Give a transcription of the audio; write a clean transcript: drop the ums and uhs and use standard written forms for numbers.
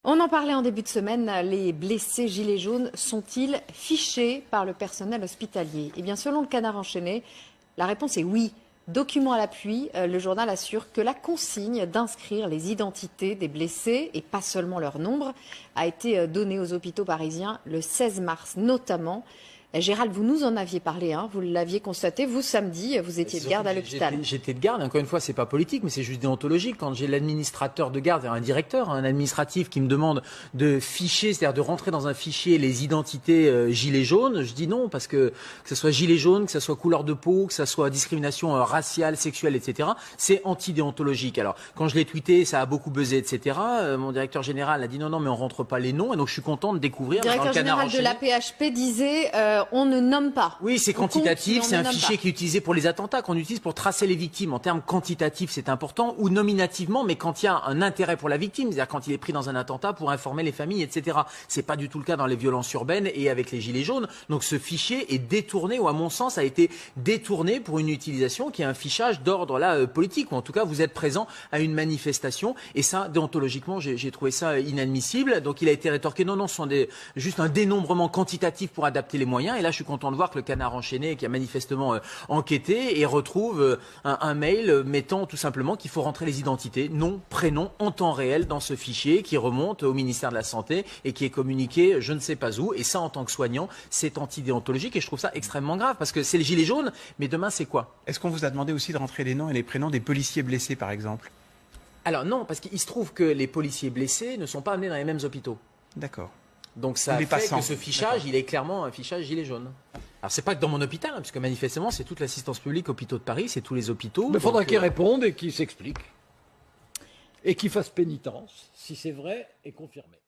On en parlait en début de semaine, les blessés gilets jaunes sont-ils fichés par le personnel hospitalier? Eh bien, selon le Canard enchaîné, la réponse est oui. Document à l'appui, le journal assure que la consigne d'inscrire les identités des blessés, et pas seulement leur nombre, a été donnée aux hôpitaux parisiens le 16 mars notamment. Gérald, vous nous en aviez parlé, hein, vous l'aviez constaté, vous samedi, vous étiez de garde à l'hôpital. J'étais de garde, encore une fois, c'est pas politique, mais c'est juste déontologique. Quand j'ai l'administrateur de garde, un directeur, un administratif qui me demande de ficher, c'est-à-dire de rentrer dans un fichier les identités gilets jaunes, je dis non, parce que ce soit gilet jaune, que ce soit couleur de peau, que ce soit discrimination raciale, sexuelle, etc., c'est anti-déontologique. Alors, quand je l'ai tweeté, ça a beaucoup buzzé, etc. Mon directeur général a dit non, non, mais on rentre pas les noms, et donc je suis content de découvrir. Le directeur général de l'AP-HP disait on ne nomme pas. Oui, c'est quantitatif, c'est un fichier qui est utilisé pour les attentats, qu'on utilise pour tracer les victimes. En termes quantitatifs, c'est important, ou nominativement, mais quand il y a un intérêt pour la victime, c'est-à-dire quand il est pris dans un attentat pour informer les familles, etc. C'est pas du tout le cas dans les violences urbaines et avec les gilets jaunes. Donc ce fichier est détourné, ou à mon sens a été détourné pour une utilisation qui est un fichage d'ordre là politique, ou en tout cas vous êtes présent à une manifestation, et ça, déontologiquement, j'ai trouvé ça inadmissible. Donc il a été rétorqué, non, non, ce sont juste un dénombrement quantitatif pour adapter les moyens. Et là, je suis content de voir que le Canard enchaîné, qui a manifestement enquêté, et retrouve un mail mettant tout simplement qu'il faut rentrer les identités, nom, prénom, en temps réel dans ce fichier qui remonte au ministère de la Santé et qui est communiqué je ne sais pas où. Et ça, en tant que soignant, c'est antidéontologique, et je trouve ça extrêmement grave parce que c'est les gilets jaunes, mais demain, c'est quoi? Est-ce qu'on vous a demandé aussi de rentrer les noms et les prénoms des policiers blessés, par exemple? Alors non, parce qu'il se trouve que les policiers blessés ne sont pas amenés dans les mêmes hôpitaux. D'accord. Donc ça fait que ce fichage, il est clairement un fichage gilet jaune. Alors c'est pas que dans mon hôpital, hein, puisque manifestement c'est toute l'assistance publique hôpitaux de Paris, c'est tous les hôpitaux. Mais il faudra qu'ils répondent et qu'ils s'expliquent. Et qu'ils fassent pénitence, si c'est vrai et confirmé.